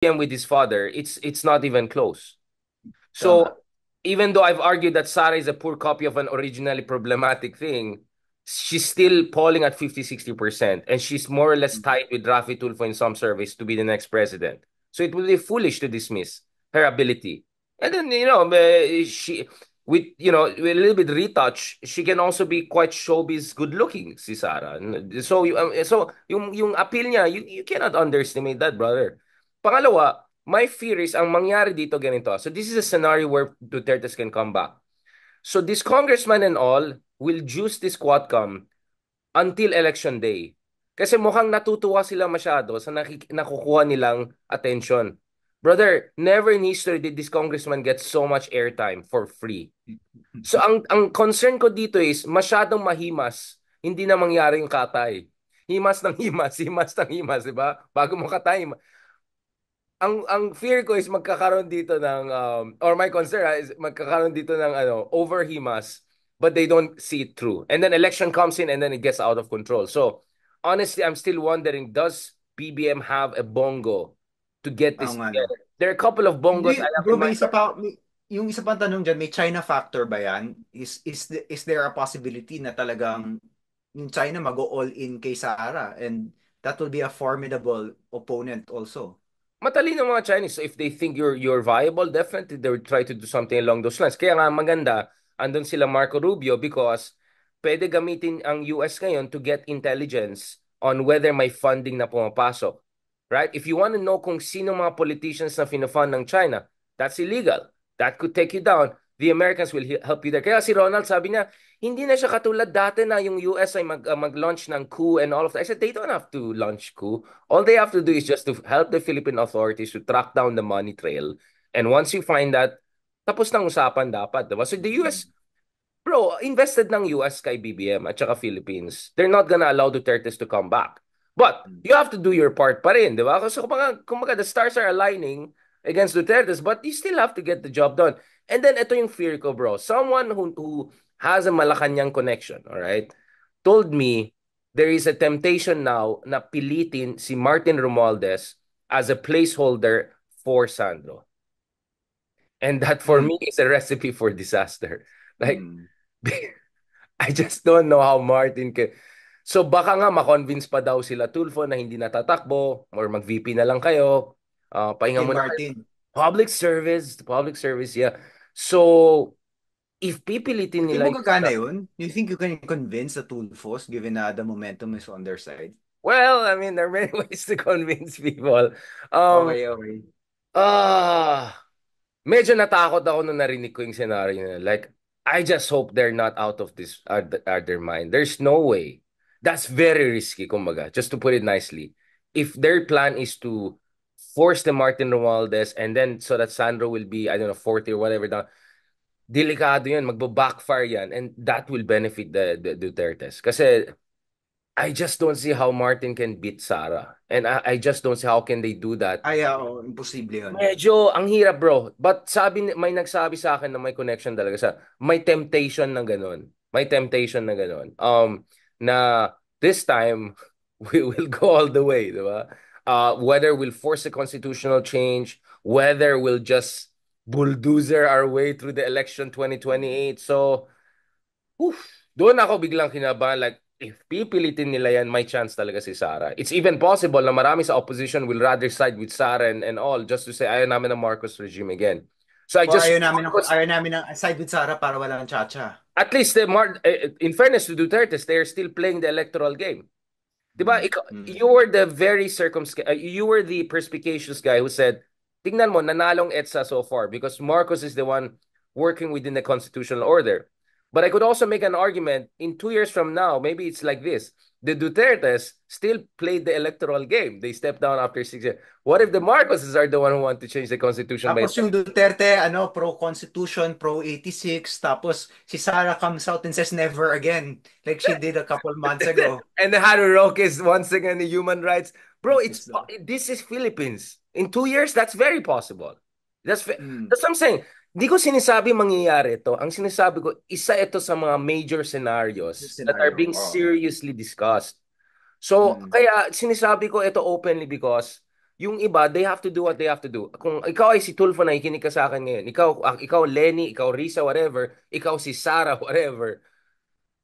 him with his father, it's not even close. Tama. So even though I've argued that Sara is a poor copy of an originally problematic thing, she's still polling at 50-60%, and she's more or less tied with Rafi Tulfo in some surveys to be the next president. So it would be foolish to dismiss her ability. And then, she with a little bit retouch, she can also be quite showbiz good looking, si Sara. So yung appeal niya, you cannot underestimate that, brother. Pangalawa, my fear is ang mangyari dito ganito. So this is a scenario where Duterte's can come back. So this congressman and all will juice this Quadcom until election day. Kasi mukhang natutuwa sila masyado sa nakukuha nilang attention. Brother, never in history did this congressman get so much airtime for free. So ang concern ko dito is masyadong mahimas, hindi na mangyari yung katay. Himas ng himas, himas ng himas, di ba? Bago mo katay, ang fear ko is magkakaroon dito ng or my concern is magkakaroon dito ng overhimas, but they don't see it through. And then election comes in and then it gets out of control. So honestly, I'm still wondering, does BBM have a bongo to get Oo this nga, no. together? There are a couple of bongos I Hindi, have bro, in mind. yung isa pa tanong dyan, may China factor ba yan? Is there a possibility na talagang yung China mag-all in kay Sara and that will be a formidable opponent also? Matalino mga Chinese. So if they think you're viable, definitely they will try to do something along those lines. Kaya nga maganda, andun sila Marco Rubio because pwede gamitin ang US ngayon to get intelligence on whether may funding na pumapasok. Right? If you want to know kung sino mga politicians na fina-fund ng China, that's illegal. That could take you down. The Americans will help you there. Kaya si Ronald sabi niya, hindi na siya katulad dati na yung US ay mag-launch ng coup and all of that. I said, they don't have to launch coup. All they have to do is just to help the Philippine authorities to track down the money trail. And once you find that, tapos ng usapan dapat, diba? So the US, bro, invested ng US kay BBM at saka Philippines. They're not gonna allow Dutertes to come back. But you have to do your part pa rin, di ba? Kasi kumbaga, the stars are aligning against Dutertes, but you still have to get the job done. And then ito yung fear ko, bro. Someone who has a Malacanang connection, all right, told me there is a temptation now na pilitin si Martin Romualdez as a placeholder for Sandro. And that for Mm. me is a recipe for disaster. Like, Mm. I just don't know how Martin can... So baka nga ma-convince pa daw sila Tulfo na hindi natatakbo or mag-VP na lang kayo. Pahinga Kay muna kayo. Martin. Public service, yeah. So, if pipilitin Di nila mo yung... gagana yun? You think you can convince the Tulfos given na the momentum is on their side? Well, I mean, there are many ways to convince people. Um, Okay, okay. ah, Medyo natakot ako nung narinig ko yung scenario na. Like, I just hope they're not out of this, their mind. There's no way. That's very risky, kumbaga, just to put it nicely. If their plan is to force the Martin Romualdez and then so that Sandro will be, I don't know, 40 or whatever, delikado yan, magbo-backfire yan, and that will benefit the Dutertes. Kasi I just don't see how Martin can beat Sarah. And I just don't see how can they do that. Ay, oo, imposible yun. Medyo ang hirap, bro. But may nagsabi sa akin na may connection talaga sa may temptation na ganun. May temptation na ganun. Na this time we will go all the way, di ba? Whether we'll force a constitutional change, whether we'll just bulldozer our way through the election 2028. So, oof, doon ako biglang kinabahan. Like, if pipilitin nila yan, may chance talaga si Sara. It's even possible na marami sa opposition will rather side with Sara and all just to say, ayaw namin ng Marcos regime again. So I Or just, ayaw namin ng side with Sara para walang chacha. at least, in fairness to Duterte, they're still playing the electoral game. Diba? Mm. Mm. You were the very you were the perspicacious guy who said, tingnan mo, nanalong EDSA so far because Marcos is the one working within the constitutional order. But I could also make an argument in 2 years from now, maybe it's like this. The Dutertes still played the electoral game. They stepped down after 6 years. What if the Marcoses are the one who want to change the constitution by... Tapos yung Duterte, pro-constitution, pro-86, tapos si Sara comes out and says never again, like she did a couple months ago. And the Haru is once again the human rights. Bro, Yes, no? this is Philippines. In 2 years, that's very possible. Mm. That's what I'm saying. Di ko sinasabi mangyayari ito. Ang sinasabi ko, isa ito sa mga major Yung scenarios that are scenario. being Oo. seriously discussed. So, Mm. kaya sinasabi ko ito openly because Yung iba, they have to do what they have to do. Kung ikaw ay si Tulfo, nakikinig ka sa akin ngayon. Ikaw Lenny, ikaw Risa, whatever. Ikaw si Sarah, whatever.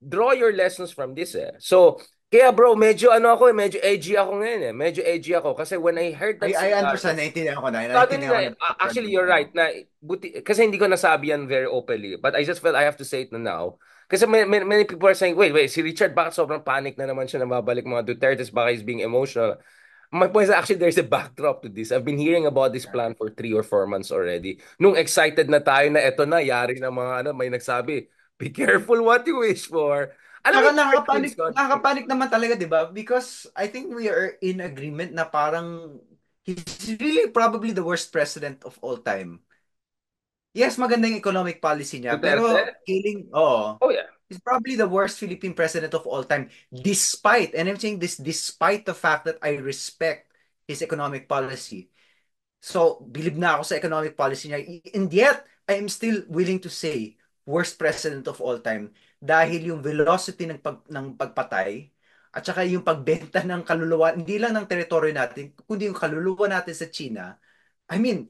Draw your lessons from this eh. So, kaya bro, medyo ano ako eh, medyo edgy ako ngayon eh. Medyo edgy ako. Kasi when I heard that I understand, scenario, naintindihan ko na. suddenly Naintindihan ko na, na background actually mo. you're right na buti kasi hindi ko nasabi yan very openly but I just felt I have to say it na now kasi many people are saying wait si Richard bakit sobrang panic na naman siya na babalik mga Dutertes baka he's being emotional. My point is actually there's a backdrop to this. I've been hearing about this plan for 3 or 4 months already. Nung excited na tayo na eto na, yari na mga ano, may nagsabi, be careful what you wish for. Alam mo Tsaka yung misconception. nakakapanik naman talaga, di ba? Because I think we are in agreement na parang he's really probably the worst president of all time. Yes, maganda yung economic policy niya, pero Duterte? oo, Oh yeah. he's probably the worst Philippine president of all time. Despite, and I'm saying this despite the fact that I respect his economic policy. So, bilib na ako sa economic policy niya. And yet, I am still willing to say, worst president of all time. Dahil yung velocity ng pagpatay, at saka yung pagbenta ng kaluluwa, hindi lang ng teritoryo natin, kundi yung kaluluwa natin sa China. I mean,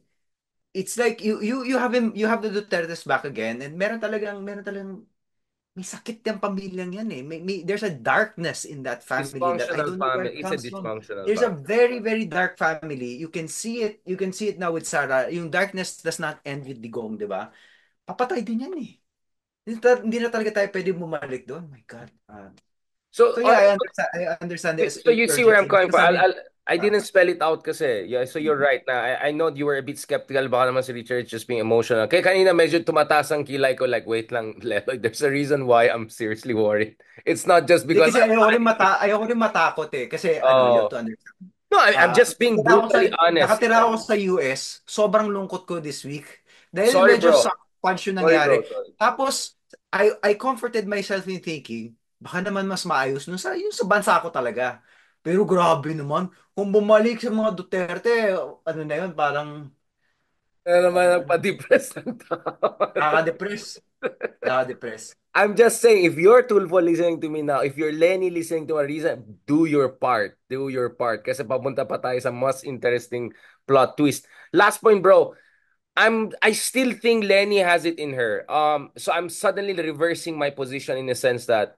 it's like you have the Duterte's back again, and meron talagang may sakit yung pamilyang yan eh. There's a darkness in that family that I Dysfunctional don't know where family. it It's a comes from. dysfunctional There's a family. very, very dark family. You can see it. You can see it now with Sarah. Yung darkness does not end with Digong, di ba? Papatay din yan eh. Hindi na talaga tayo pwede bumalik doon. My God. So, So yeah, I understand the so you see where I'm urgency. coming Basta from. sabi, I ah, didn't spell it out kasi. Yeah, so you're right na. I know you were a bit skeptical. Baka naman si Richard just being emotional. Kaya kanina medyo tumataas ang kilay ko. Like, wait lang, Lelo. There's a reason why I'm seriously worried. It's not just di because kasi I'm panicking. ayoko rin matakot eh. Kasi ano, you have Oh. to understand. No, I'm just being brutally honest. Nakatira ako sa US. Sobrang lungkot ko this week. Dahil Sorry, medyo bro. suck punch yung Sorry, bro. nangyari. Sorry. Tapos, I comforted myself in thinking, baka naman mas maayos yung sa bansa ko talaga. Pero grabe naman, kung bumalik sa mga Duterte, ano na yun, parang Ano naman uh, nagpa-depress ng tao. nakaka-depress. Nakaka-depress. I'm just saying, if you're Tulfo listening to me now, if you're Lenny listening to Ariza, do your part. Do your part. Kasi papunta pa tayo sa most interesting plot twist. Last point, bro. I still think Lenny has it in her. So I'm suddenly reversing my position in the sense that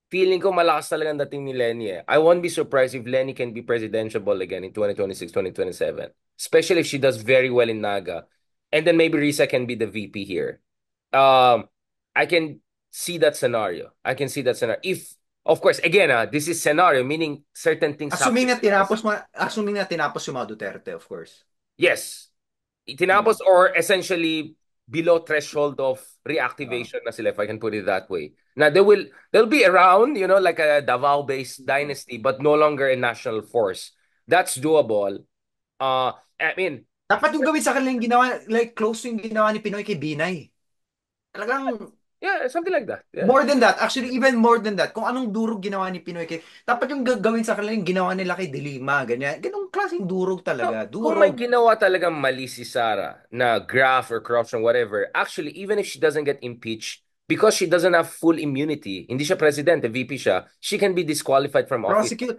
feeling ko malakas talaga ang dating ni Lenny eh. I won't be surprised if Lenny can be presidentiable again in 2026, 2027. Especially if she does very well in Naga. And then maybe Risa can be the VP here. Um, I can see that scenario. I can see that scenario. If, of course, again, this is scenario, meaning certain things have to pass. Assuming na tinapos yung mga Duterte, of course. Yes. Hmm. Tinapos or essentially below threshold of Uh, reactivation na sila, if I can put it that way. Now, they'll be around, like a Davao-based dynasty, but no longer a national force. That's doable. I mean, Dapat yung gawin sa kanila yung ginawa, like close yung ginawa ni Pinoy kay Binay. Talagang yeah, something like that. Yeah. more than that, actually even more than that, kung anong durog ginawa ni Pinoy kay, dapat yung gagawin sa kanila yung ginawa nila kay Dilima, ganyan. Ganong klaseng durog So, talaga, kung may durog. ginawa talagang mali si Sarah na graft or corruption, whatever, actually, even if she doesn't get impeached, because she doesn't have full immunity, hindi siya president, VP siya, she can be disqualified from office. Prosecute,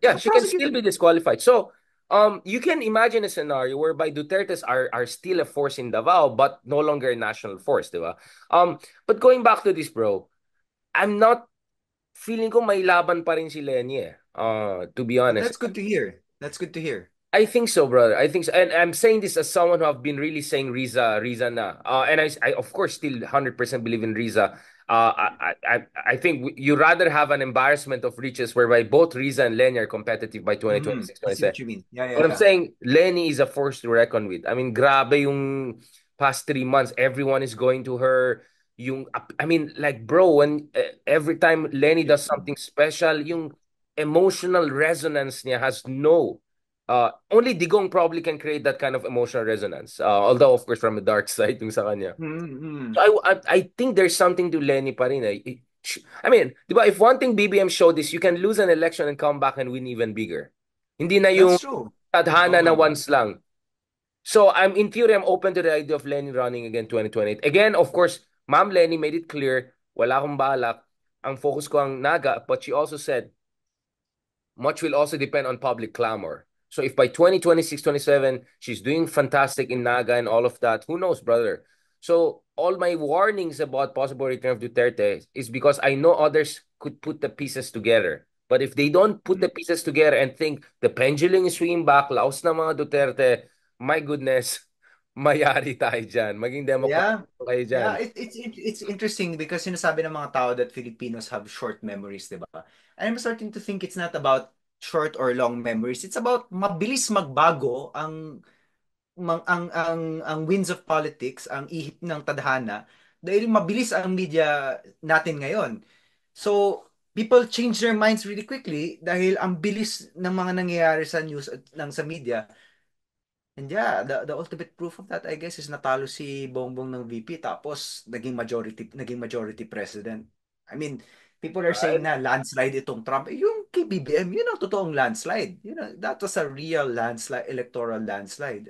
Yeah, tsaka she can prosecute. still be disqualified. So, you can imagine a scenario whereby Duterte's are still a force in Davao, but no longer a national force, di ba? But going back to this, bro, I'm not feeling ko may laban pa rin si Lenny eh. To be honest. That's good to hear. That's good to hear. I think so, brother. I think so. And I'm saying this as someone who have been really saying Riza na. And I of course still 100% believe in Riza. I think you rather have an embarrassment of riches whereby both Riza and Lenny are competitive by Mm-hmm. 2026, I see 27. what you mean. Yeah, yeah, But I'm yeah. saying Lenny is a force to reckon with. I mean, grabe yung past 3 months. Everyone is going to her. I mean, like, bro, when every time Lenny does something special, yung emotional resonance niya has no. Only Digong probably can create that kind of emotional resonance. Although, of course, from the dark side yung sa kanya. Mm-hmm. So I think there's something to Lenny pa rin eh. I mean, di ba, if one thing BBM showed is you can lose an election and come back and win even bigger. Hindi na yung That's true. Oo tadhana na nga. once lang. So in theory, I'm open to the idea of Lenny running again 2028. Again, of course, Ma'am Lenny made it clear, wala akong balak. Ang focus ko ang Naga, but she also said, much will also depend on public clamor. So if by 2026, 27, she's doing fantastic in Naga and all of that, who knows, brother? So all my warnings about possible return of Duterte is because I know others could put the pieces together. But if they don't put the Mm. pieces together and think the pendulum is swinging back, laos na mga Duterte, my goodness, mayari tayo dyan. Maging Yeah. demokratiko kayo dyan. Yeah, it's interesting because sinasabi ng mga tao that Filipinos have short memories, 'di ba? And I'm starting to think it's not about short or long memories. It's about mabilis magbago ang winds of politics, ang ihip ng tadhana dahil mabilis ang media natin ngayon. So, people change their minds really quickly dahil ang bilis ng mga nangyayari sa news at ng sa media. And yeah, the ultimate proof of that, I guess, is natalo si Bongbong ng VP tapos naging majority president. I mean, people are saying Right? na landslide itong Trump. Yung kay BBM, yun ang totoong landslide. That was a real landslide, electoral landslide.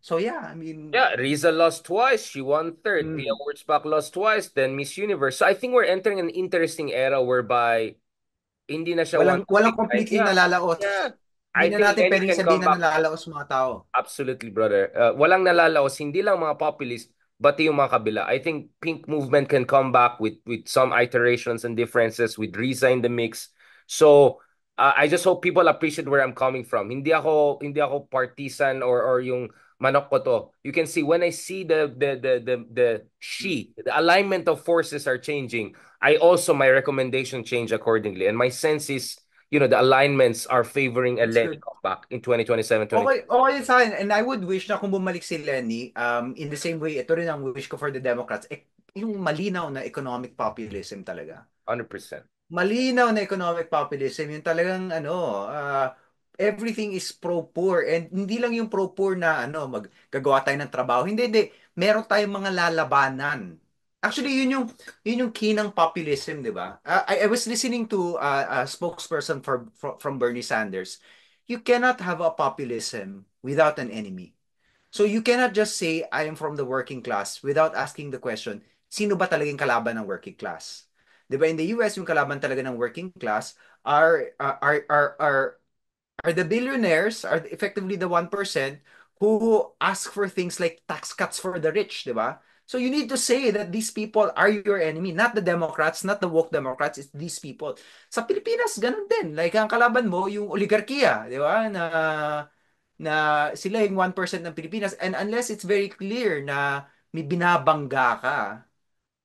So yeah, I mean, Yeah, Riza lost twice. She won third. Pia mm, Wurtzbach lost twice, then Miss Universe. So I think we're entering an interesting era whereby hindi na siya one walang stick, right? completely Yeah. nalalaos. Yeah. Hindi I na think natin Lenny pwedeng can sabihin come na back. nalalaos mga tao. Absolutely, brother. Walang nalalaos, hindi lang mga populist, pati yung mga kabila. I think pink movement can come back with some iterations and differences with Riza in the mix. So, I just hope people appreciate where I'm coming from. Hindi ako partisan or yung manok ko to. You can see when I see the alignment of forces are changing, I also my recommendation change accordingly. And my sense is, the alignments are favoring a That's Lenny good. comeback in 2027, Okay, okay sa akin. And I would wish na kung bumalik si Lenny, in the same way, ito rin ang wish ko for the Democrats, yung malinaw na economic populism talaga. 100%. Malinaw na economic populism, yung talagang everything is pro-poor and hindi lang yung pro-poor na maggagawa tayo ng trabaho. Hindi, hindi. Meron tayong mga lalabanan. Actually, yun yung key ng populism, di ba? I was listening to a spokesperson from Bernie Sanders. You cannot have a populism without an enemy. So you cannot just say, I am from the working class without asking the question, sino ba talagang kalaban ng working class? 'Di ba in the US yung kalaban talaga ng working class are the billionaires, are effectively the 1% who ask for things like tax cuts for the rich, 'di ba? So you need to say that these people are your enemy, not the Democrats, not the woke Democrats, it's these people. Sa Pilipinas ganun din. Like ang kalaban mo yung oligarkiya, 'di ba? Na sila yung 1% ng Pilipinas, and unless it's very clear na may binabangga ka,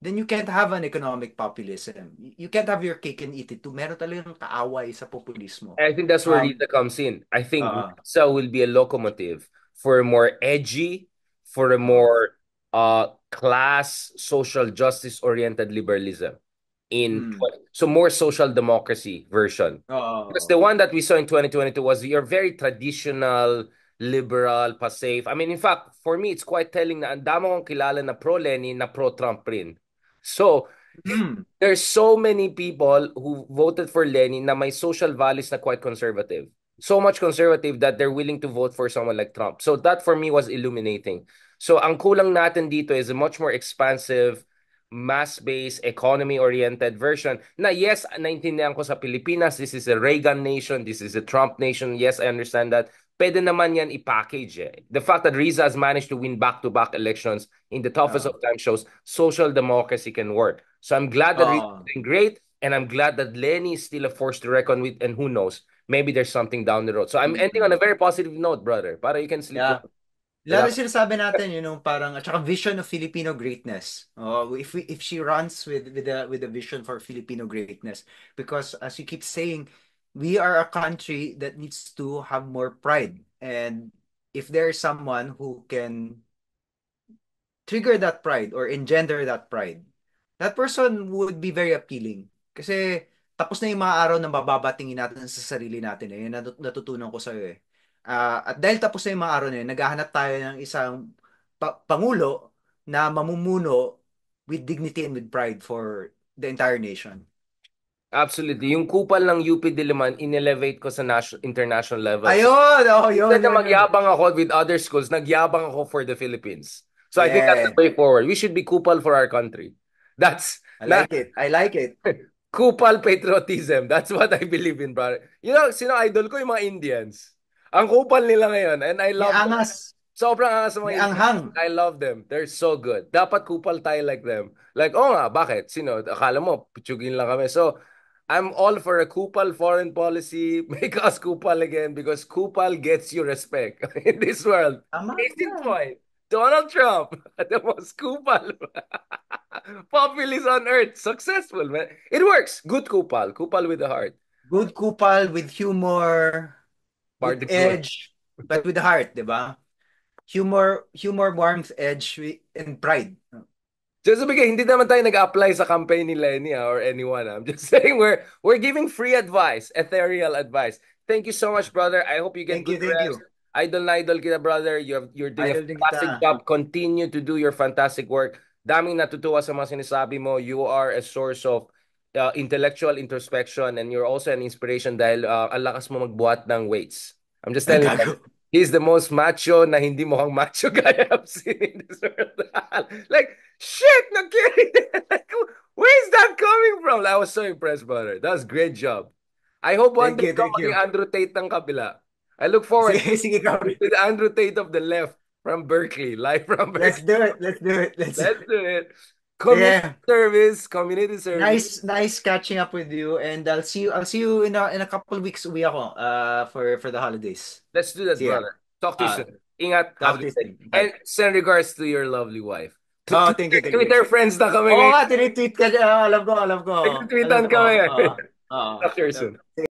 then you can't have an economic populism. You can't have your cake and eat it too. Meron talagang kaaway sa populismo. I think that's where Um, Rita comes in. I think uh, Risa will be a locomotive for a more edgy, for a uh, more class, social justice oriented liberalism mm, so more social democracy version. Because uh, the one that we saw in 2022 was your very traditional, liberal, pa-safe. I mean, in fact, for me, it's quite telling na ang dami kong kilala na pro-Lenny, na pro-Trump rin. So, mm, there's so many people who voted for Lenin na may social values na quite conservative. So much conservative that they're willing to vote for someone like Trump. So that for me was illuminating. So ang kulang natin dito is a much more expansive, mass-based, economy-oriented version na yes, naintindihan ko sa Pilipinas, this is a Reagan nation, this is a Trump nation. Yes, I understand that. Pwede naman yan i-package eh. The fact that Riza has managed to win back-to-back elections in the toughest uh, of times shows social democracy can work. So I'm glad that Rizzo uh, is doing great, and I'm glad that Lenny is still a force to reckon with, and who knows, maybe there's something down the road. So I'm ending on a mm, very positive note, brother. Para you can sleep yeah. well. Lalo Relax. sinasabi natin, parang, at saka vision of Filipino greatness. If she runs with a vision for Filipino greatness, because as you keep saying, we are a country that needs to have more pride. And if there is someone who can trigger that pride or engender that pride, that person would be very appealing. Kasi tapos na yung mga araw na mababatingin natin sa sarili natin eh. Yun natutunan ko sa'yo eh. At dahil tapos na yung mga araw na yun, naghahanap tayo ng isang pangulo na mamumuno with dignity and with pride for the entire nation. Absolutely. Yung kupal ng UP Diliman, in-elevate ko sa international level. So, Ayun! Oh, yun, instead na yun, yun. magyabang ako with other schools, nagyabang ako for the Philippines. So I think that's the Yeah. way forward. We should be kupal for our country. That's I not like it. I like it. kupal patriotism. That's what I believe in, brother. Sino idol ko yung mga Indians. Ang kupal nila ngayon and I May love them. angas. Sobrang angas sa May mga anghang. Indian. I love them. They're so good. Dapat kupal tayo like them. Like, oh nga, bakit? Sino? Akala mo, pitsugin lang kami. So, I'm all for a kupal foreign policy. Make us kupal again because kupal gets you respect in this world. Tama Case in yan. point, Donald Trump, the most kupal populist on earth. Successful, man. It works. Good kupal. Kupal with the heart. Good kupal with humor, with Party food. edge, but with the heart, di ba? Humor, warmth, edge, and pride. Just because hindi naman tayo nag-apply sa campaign ni Lenny or anyone. I'm just saying we're giving free advice, ethereal advice. Thank you so much, brother. I hope you get Thank you, good thank rest. you. Idol na idol kita, brother. You're doing a Idol din kita. fantastic job. Continue to do your fantastic work. Daming natutuwa sa mga sinasabi mo. You are a source of intellectual introspection and you're also an inspiration dahil ang lakas mo magbuhat ng weights. I'm just Ay, telling you. gago. He's the most macho na hindi mukhang macho guy I've seen in this world. Like, shit, no kidding. Like, where's that coming from? I was so impressed, brother. That was a great job. I hope one Thank day you, ikaw thank maging you. Andrew Tate ng kabila. I look forward Sige, sige, Kami. to the Andrew Tate of the left from Berkeley, live from Let's Berkeley. do it. Let's do it. Let's do Let's it. do it. Community Sige. service, community service. Nice catching up with you, and I'll see you in a couple weeks. Uwi ako for the holidays. Let's do that, See ya. brother. Talk to you soon. Ingat, have a Talk to good you day. soon. And Bye. send regards to your lovely wife. Oh, thank you, thank you. Twitter friends na kami Oo ngayon. nga, tinitweet ka. Alam ko, alam ko. Alam Nag-tweetan ko. kami. Oo. Oo. Talk to you soon.